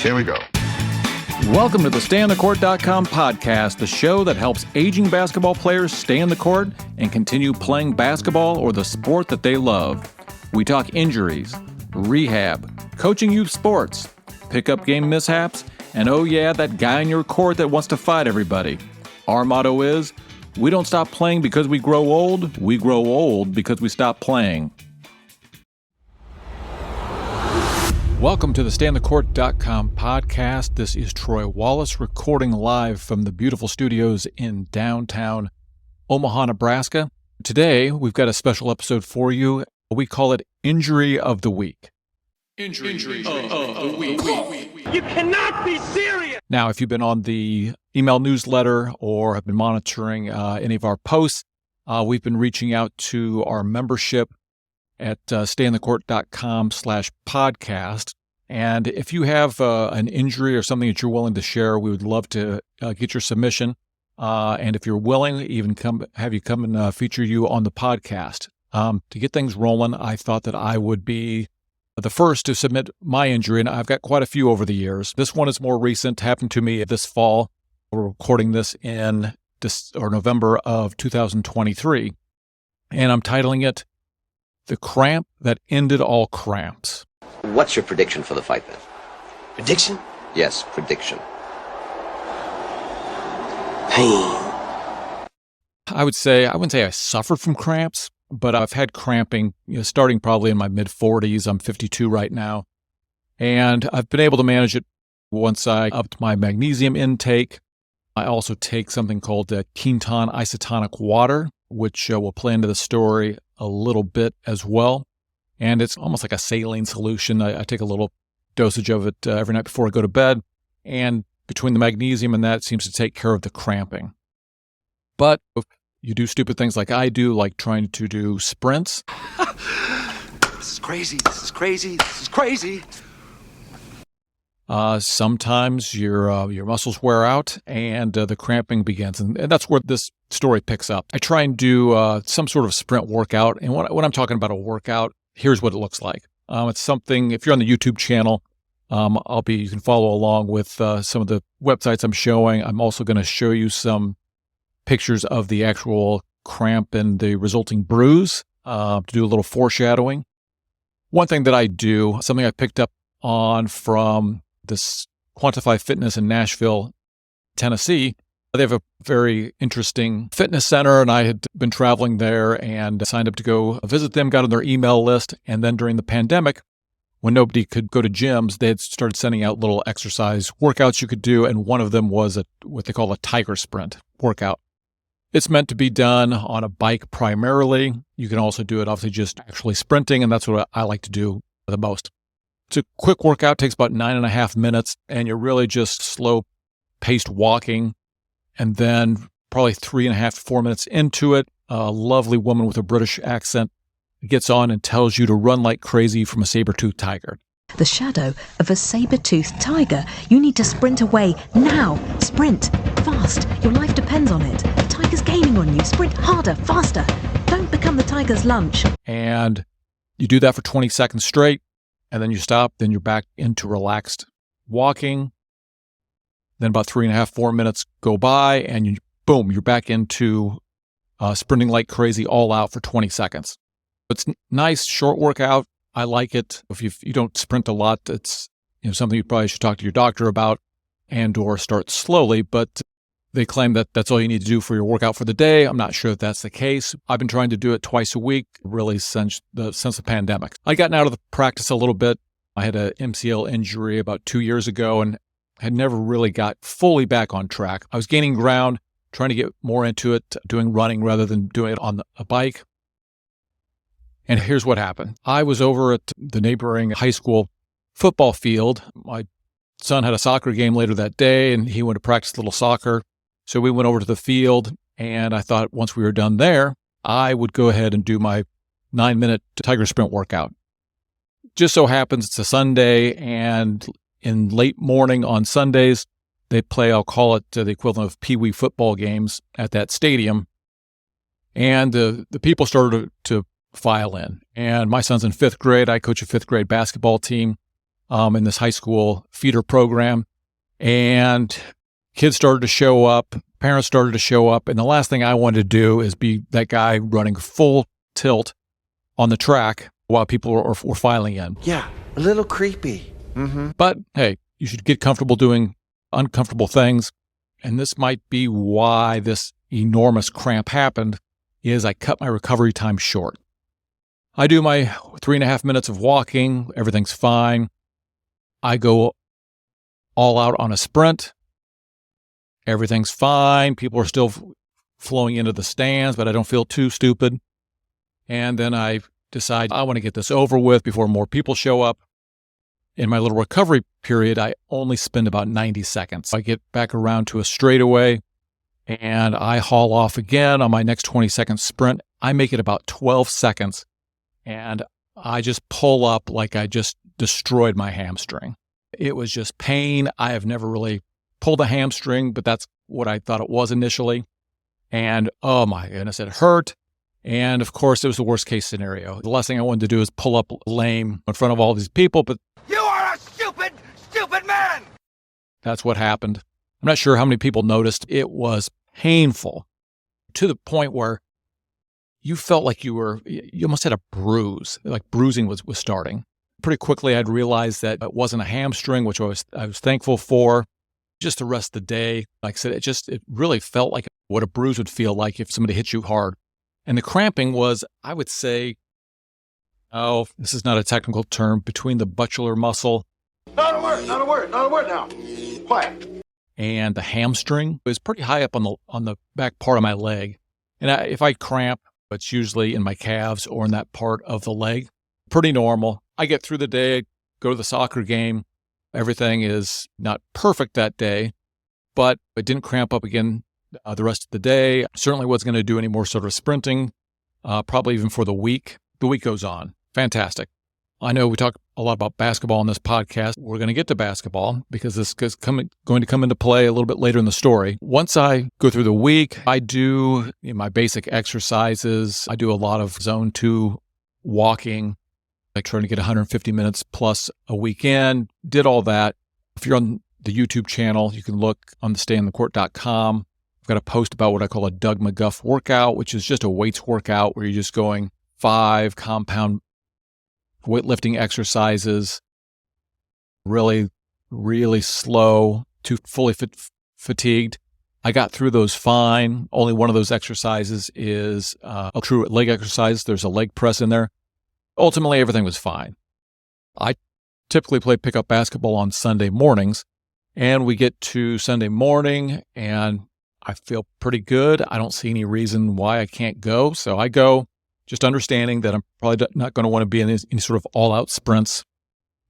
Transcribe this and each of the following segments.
Here we go. Welcome to the StayOnTheCourt.com podcast, the show that helps aging basketball players stay on the court and continue playing basketball or the sport that they love. We talk injuries, rehab, coaching youth sports, pickup game mishaps, and oh yeah, that guy in your court that wants to fight everybody. Our motto is, we don't stop playing because we grow old because we stop playing. Welcome to the StayOnTheCourt.com podcast. This is Troy Wallace recording live from the beautiful studios in downtown Omaha, Nebraska. Today, we've got a special episode for you. We call it Injury of the Week. Injury of the Week. You cannot be serious! Now, if you've been on the email newsletter or have been monitoring any of our posts, we've been reaching out to our membership at StayOnTheCourt.com/podcast. And if you have an injury or something that you're willing to share, we would love to get your submission. And if you're willing, even have you come and feature you on the podcast. To get things rolling, I thought that I would be the first to submit my injury, and I've got quite a few over the years. This one is more recent, happened to me this fall. We're recording this in November of 2023, and I'm titling it The Cramp That Ended All Cramps. What's your prediction for the fight, then? Prediction? Yes, prediction. Pain. I wouldn't say I suffered from cramps, but I've had cramping, starting probably in my mid-40s. I'm 52 right now, and I've been able to manage it once I upped my magnesium intake. I also take something called Quinton isotonic water, which will play into the story a little bit as well. And it's almost like a saline solution. I take a little dosage of it every night before I go to bed. And between the magnesium and that, it seems to take care of the cramping. But if you do stupid things like I do, like trying to do sprints. This is crazy. This is crazy. This is crazy. Sometimes your muscles wear out and the cramping begins. And that's where this story picks up. I try and do some sort of sprint workout. And when I'm talking about a workout, here's what it looks like. It's something, if you're on the YouTube channel, you can follow along with some of the websites I'm showing. I'm also going to show you some pictures of the actual cramp and the resulting bruise to do a little foreshadowing. One thing that I do, something I picked up on from this Quantify Fitness in Nashville, Tennessee. They have a very interesting fitness center, and I had been traveling there and signed up to go visit them, got on their email list, and then during the pandemic, when nobody could go to gyms, they had started sending out little exercise workouts you could do, and one of them was what they call a tiger sprint workout. It's meant to be done on a bike primarily. You can also do it obviously just actually sprinting, and that's what I like to do the most. It's a quick workout, takes about 9.5 minutes, and you're really just slow-paced walking. And then probably 3.5 to 4 minutes into it, a lovely woman with a British accent gets on and tells you to run like crazy from a saber-toothed tiger. The shadow of a saber-toothed tiger. You need to sprint away now. Sprint fast. Your life depends on it. The tiger's gaining on you. Sprint harder, faster. Don't become the tiger's lunch. And you do that for 20 seconds straight, and then you stop. Then you're back into relaxed walking. Then about 3.5, 4 minutes go by, and you're back into sprinting like crazy all out for 20 seconds. It's nice, short workout. I like it. If you don't sprint a lot, it's something you probably should talk to your doctor about and or start slowly, but they claim that that's all you need to do for your workout for the day. I'm not sure if that's the case. I've been trying to do it twice a week, really since the pandemic. I'd gotten out of the practice a little bit. I had an MCL injury about 2 years ago and had never really got fully back on track. I was gaining ground, trying to get more into it, doing running rather than doing it on a bike. And here's what happened. I was over at the neighboring high school football field. My son had a soccer game later that day, and he went to practice a little soccer. So we went over to the field, and I thought once we were done there, I would go ahead and do my 9-minute tiger sprint workout. Just so happens it's a Sunday, and in late morning on Sundays, they play, I'll call it the equivalent of Pee Wee football games at that stadium. And the people started to file in. And my son's in 5th grade. I coach a 5th grade basketball team. in this high school feeder program. And kids started to show up, parents started to show up. And the last thing I wanted to do is be that guy running full tilt on the track while people were filing in. Yeah, a little creepy. But hey, you should get comfortable doing uncomfortable things. And this might be why this enormous cramp happened, is I cut my recovery time short. I do my 3.5 minutes of walking. Everything's fine. I go all out on a sprint. Everything's fine. People are still flowing into the stands, but I don't feel too stupid. And then I decide I want to get this over with before more people show up. In my little recovery period, I only spend about 90 seconds. I get back around to a straightaway, and I haul off again on my next 20-second sprint. I make it about 12 seconds, and I just pull up like I just destroyed my hamstring. It was just pain. I have never really pulled a hamstring, but that's what I thought it was initially. And oh my goodness, it hurt. And of course, it was the worst case scenario. The last thing I wanted to do is pull up lame in front of all these people, but You are a stupid, stupid man! that's what happened. I'm not sure how many people noticed. It was painful to the point where you felt like you almost had a bruise, like bruising was starting. Pretty quickly, I'd realized that it wasn't a hamstring, which I was thankful for. Just the rest of the day, like I said, it really felt like what a bruise would feel like if somebody hit you hard. And the cramping was, I would say, this is not a technical term, between the butchular muscle. Not a word now. Quiet. And the hamstring. It was pretty high up on the back part of my leg. And if I cramp, it's usually in my calves or in that part of the leg. Pretty normal. I get through the day, go to the soccer game. Everything is not perfect that day, but it didn't cramp up again the rest of the day. Certainly wasn't going to do any more sort of sprinting, probably even for the week. The week goes on. Fantastic. I know we talk a lot about basketball on this podcast. We're going to get to basketball because this is going to come into play a little bit later in the story. Once I go through the week, I do my basic exercises. I do a lot of zone 2 walking. I try to get 150 minutes plus a weekend. Did all that. If you're on the YouTube channel, you can look on the stayinthecourt.com. I've got a post about what I call a Doug McGuff workout, which is just a weights workout where you're just going 5 compound weightlifting exercises, really, really slow, too fully fatigued. I got through those fine. Only one of those exercises is a true leg exercise. There's a leg press in there. Ultimately, everything was fine. I typically play pickup basketball on Sunday mornings, and we get to Sunday morning, and I feel pretty good. I don't see any reason why I can't go, so I go, just understanding that I'm probably not going to want to be in any sort of all-out sprints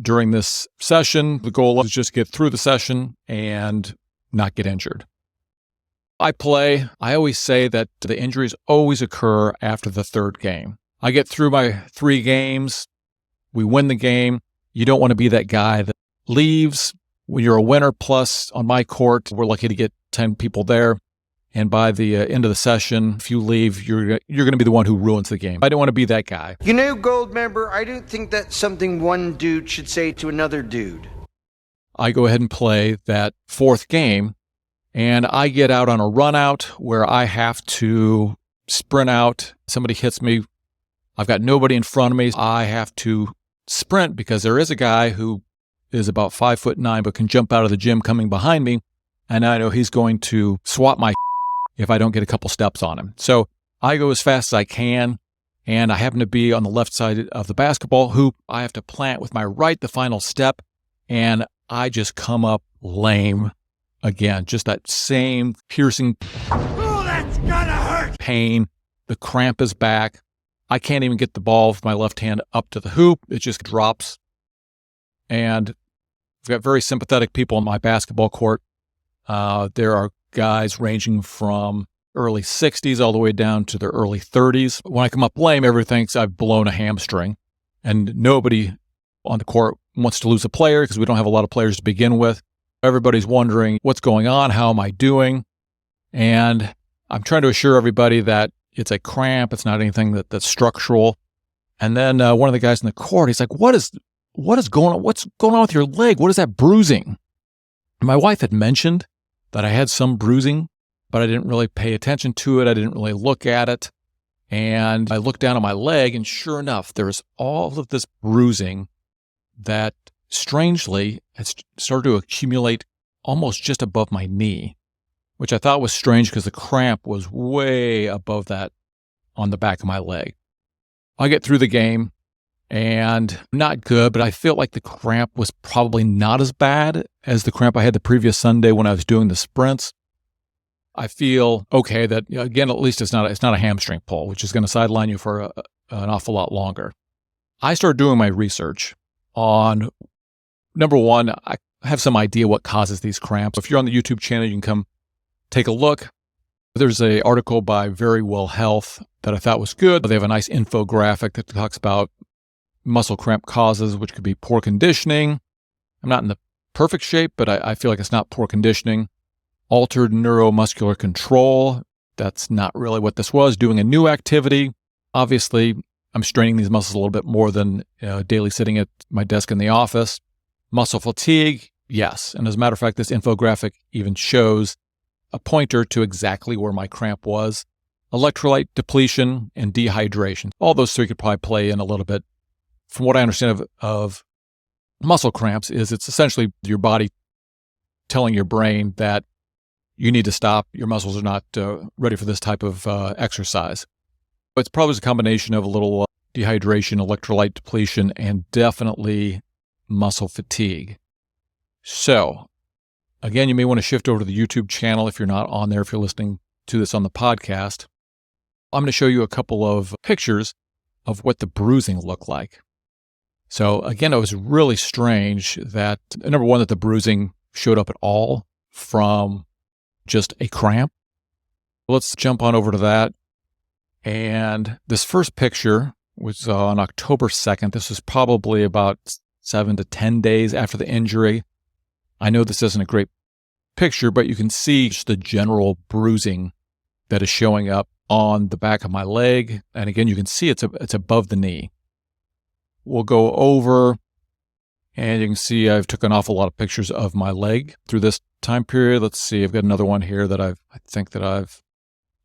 during this session. The goal is just get through the session and not get injured. I play. I always say that the injuries always occur after the third game. I get through my 3 games. We win the game. You don't want to be that guy that leaves when you're a winner. Plus, on my court, we're lucky to get 10 people there. And by the end of the session, if you leave, you're going to be the one who ruins the game. I don't want to be that guy. You know, Gold member, I don't think that's something one dude should say to another dude. I go ahead and play that 4th game, and I get out on a run out where I have to sprint out. Somebody hits me. I've got nobody in front of me. I have to sprint because there is a guy who is about 5'9", but can jump out of the gym coming behind me. And I know he's going to swat my if I don't get a couple steps on him. So I go as fast as I can. And I happen to be on the left side of the basketball hoop. I have to plant with my right, the final step. And I just come up lame again. Just that same piercing That's gonna hurt! pain. The cramp is back. I can't even get the ball with my left hand up to the hoop. It just drops. And I've got very sympathetic people on my basketball court. There are guys ranging from early 60s all the way down to their early 30s. When I come up lame, everybody thinks I've blown a hamstring. And nobody on the court wants to lose a player because we don't have a lot of players to begin with. Everybody's wondering, what's going on? How am I doing? And I'm trying to assure everybody that it's a cramp. It's not anything that's structural. And then one of the guys in the court, he's like, what is What's going on with your leg? What is that bruising? My wife had mentioned that I had some bruising, but I didn't really pay attention to it. I didn't really look at it. And I looked down at my leg, and sure enough, there's all of this bruising that strangely has started to accumulate almost just above my knee, which I thought was strange because the cramp was way above that on the back of my leg. I get through the game, and not good, but I feel like the cramp was probably not as bad as the cramp I had the previous Sunday when I was doing the sprints. I feel okay that, again, at least it's not a hamstring pull, which is going to sideline you for an awful lot longer. I started doing my research on, number one, I have some idea what causes these cramps. If you're on the YouTube channel, you can come take a look. There's an article by Very Well Health that I thought was good. They have a nice infographic that talks about muscle cramp causes, which could be poor conditioning. I'm not in the perfect shape, but I feel like it's not poor conditioning. Altered neuromuscular control. That's not really what this was. Doing a new activity. Obviously, I'm straining these muscles a little bit more than daily sitting at my desk in the office. Muscle fatigue. Yes. And as a matter of fact, this infographic even shows a pointer to exactly where my cramp was. Electrolyte depletion and dehydration. All those three could probably play in a little bit. From what I understand of muscle cramps is it's essentially your body telling your brain that you need to stop. Your muscles are not ready for this type of exercise. It's probably a combination of a little dehydration, electrolyte depletion, and definitely muscle fatigue. So, again, you may want to shift over to the YouTube channel if you're not on there, if you're listening to this on the podcast. I'm going to show you a couple of pictures of what the bruising looked like. So, again, it was really strange that, number one, that the bruising showed up at all from just a cramp. Let's jump on over to that. And this first picture was on October 2nd. This was probably about 7 to 10 days after the injury. I know this isn't a great picture, but you can see just the general bruising that is showing up on the back of my leg. And again, you can see it's above the knee. We'll go over, and you can see I've took an awful lot of pictures of my leg through this time period. Let's see, I've got another one here that I think I've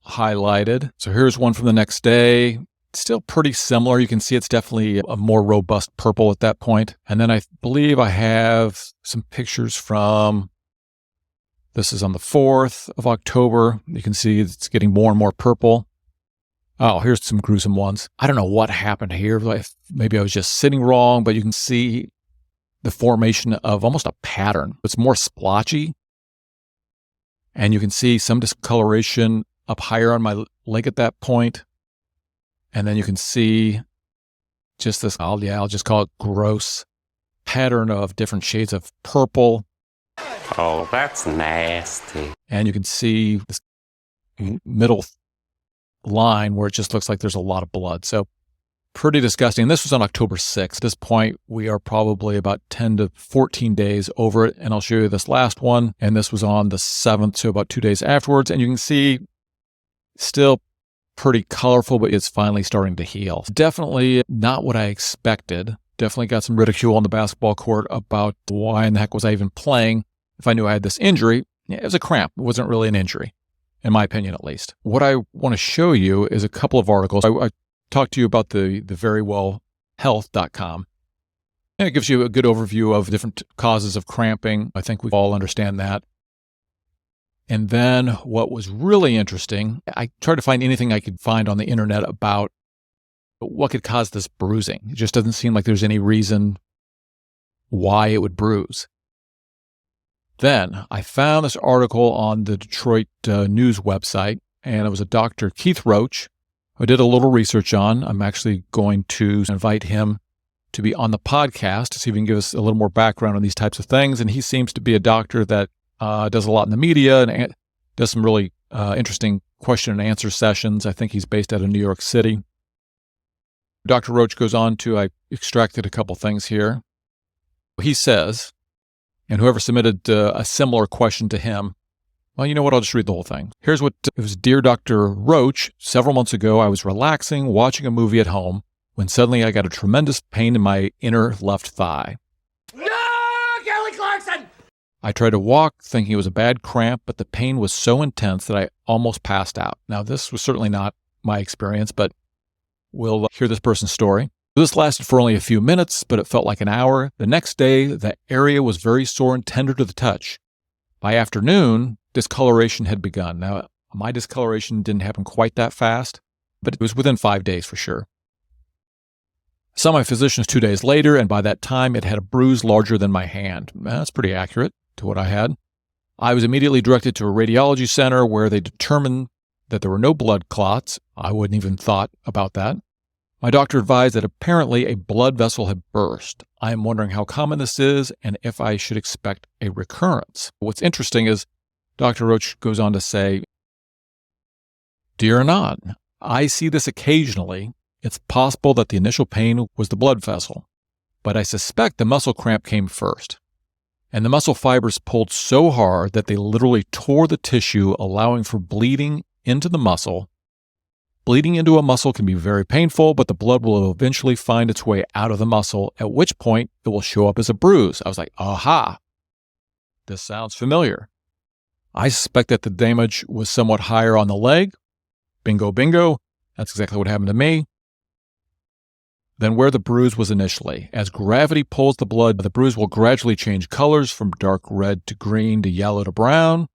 highlighted. So here's one from the next day. Still pretty similar. You can see it's definitely a more robust purple at that point. And then I believe I have some pictures from, this is on the 4th of October. You can see it's getting more and more purple. Oh, here's some gruesome ones. I don't know what happened here. Maybe I was just sitting wrong, but you can see the formation of almost a pattern. It's more splotchy. And you can see some discoloration up higher on my leg at that point. And then you can see just this, I'll just call it gross pattern of different shades of purple. Oh, that's nasty. And you can see this middle line where it just looks like there's a lot of blood. So pretty disgusting. And this was on October 6th. At this point, we are probably about 10 to 14 days over it. And I'll show you this last one. And this was on the 7th, so about 2 days afterwards. And you can see still pretty colorful, but it's finally starting to heal. Definitely not what I expected. Definitely got some ridicule on the basketball court about why in the heck was I even playing if I knew I had this injury. It was a cramp. It wasn't really an injury, in my opinion at least. What I want to show you is a couple of articles. I talked to you about the verywellhealth.com. And it gives you a good overview of different causes of cramping. I think we all understand that. And then what was really interesting, I tried to find anything I could find on the internet about what could cause this bruising. It just doesn't seem like there's any reason why it would bruise. Then I found this article on the Detroit News website, and it was a Dr. Keith Roach who I did a little research on. I'm actually going to invite him to be on the podcast to see if he can give us a little more background on these types of things. And he seems to be a doctor that does a lot in the media and does some really interesting question and answer sessions. I think he's based out of New York City. Dr. Roach goes on to, I extracted a couple things here. He says, and whoever submitted a similar question to him, well, you know what? I'll just read the whole thing. Here's what it was. Dear Dr. Roach, several months ago, I was relaxing, watching a movie at home when suddenly I got a tremendous pain in my inner left thigh. No, Kelly Clarkson! I tried to walk thinking it was a bad cramp, but the pain was so intense that I almost passed out. Now, this was certainly not my experience, but we'll hear this person's story. This lasted for only a few minutes, but it felt like an hour. The next day, the area was very sore and tender to the touch. By afternoon, discoloration had begun. Now, my discoloration didn't happen quite that fast, but it was within 5 days for sure. I saw my physicians 2 days later, and by that time, it had a bruise larger than my hand. That's pretty accurate to what I had. I was immediately directed to a radiology center where they determined that there were no blood clots. I wouldn't even thought about that. My doctor advised that apparently a blood vessel had burst. I am wondering how common this is and if I should expect a recurrence. What's interesting is Dr. Roach goes on to say, "Dear Anon, I see this occasionally. It's possible that the initial pain was the blood vessel, but I suspect the muscle cramp came first. And the muscle fibers pulled so hard that they literally tore the tissue, allowing for bleeding into the muscle. Bleeding into a muscle can be very painful, but the blood will eventually find its way out of the muscle, at which point it will show up as a bruise." I was like, aha, this sounds familiar. I suspect that the damage was somewhat higher on the leg. Bingo, bingo. That's exactly what happened to me. Than where the bruise was initially. As gravity pulls the blood, the bruise will gradually change colors from dark red to green to yellow to brown.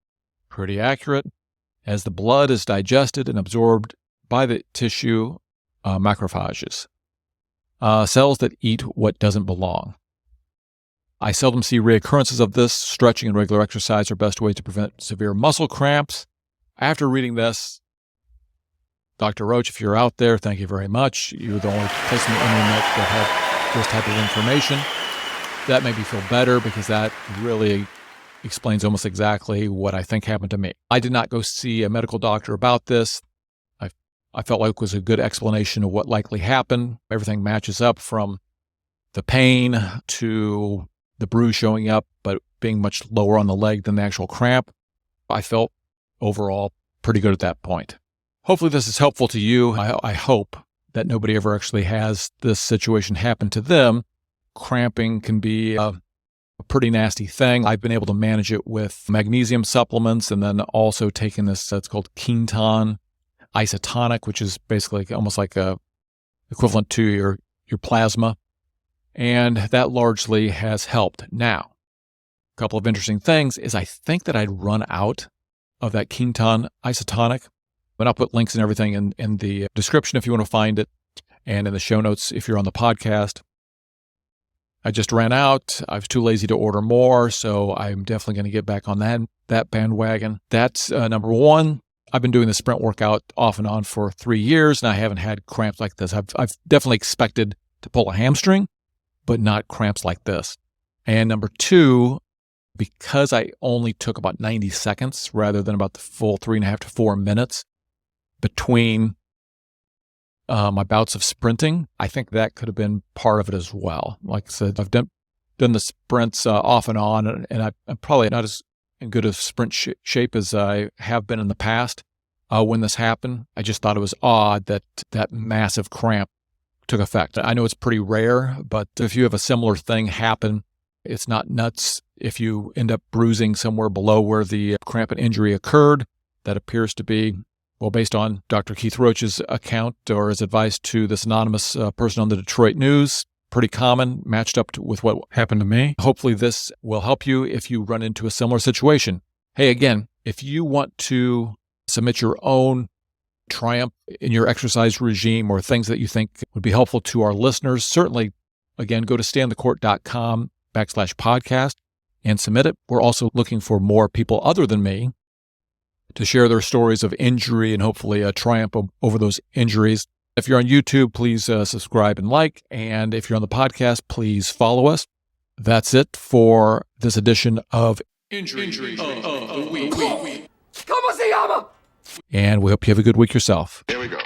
Pretty accurate. As the blood is digested and absorbed by the tissue macrophages, cells that eat what doesn't belong. I seldom see reoccurrences of this. Stretching and regular exercise are best ways to prevent severe muscle cramps. After reading this, Dr. Roach, if you're out there, thank you very much. You're the only place on the internet that had this type of information. That made me feel better because that really explains almost exactly what I think happened to me. I did not go see a medical doctor about this. I felt like it was a good explanation of what likely happened. Everything matches up from the pain to the bruise showing up, but being much lower on the leg than the actual cramp. I felt overall pretty good at that point. Hopefully this is helpful to you. I hope that nobody ever actually has this situation happen to them. Cramping can be a pretty nasty thing. I've been able to manage it with magnesium supplements and then also taking this, it's called Quinton isotonic, which is basically almost like a equivalent to your plasma. And that largely has helped. Now, a couple of interesting things is I think that I'd run out of that Quinton isotonic, but I'll put links and everything in the description if you want to find it, and in the show notes if you're on the podcast. I just ran out. I was too lazy to order more, so I'm definitely going to get back on that bandwagon. That's number one. I've been doing the sprint workout off and on for 3 years, and I haven't had cramps like this. I've definitely expected to pull a hamstring, but not cramps like this. And number two, because I only took about 90 seconds rather than about the full 3.5 to 4 minutes between my bouts of sprinting, I think that could have been part of it as well. Like I said, I've done the sprints off and on, and I'm probably not as in good a sprint shape as I have been in the past. When this happened, I just thought it was odd that that massive cramp took effect. I know it's pretty rare, but if you have a similar thing happen, it's not nuts if you end up bruising somewhere below where the cramp and injury occurred. That appears to be, well, based on Dr. Keith Roach's account or his advice to this anonymous person on the Detroit News, pretty common, matched up with what happened to me. Hopefully this will help you if you run into a similar situation. Hey, again, if you want to submit your own triumph in your exercise regime or things that you think would be helpful to our listeners, certainly, again, go to standthecourt.com/podcast and submit it. We're also looking for more people other than me to share their stories of injury and hopefully a triumph over those injuries. If you're on YouTube, please subscribe and like. And if you're on the podcast, please follow us. That's it for this edition of Injury of the Week. ¿Cómo se llama? And we hope you have a good week yourself. Here we go.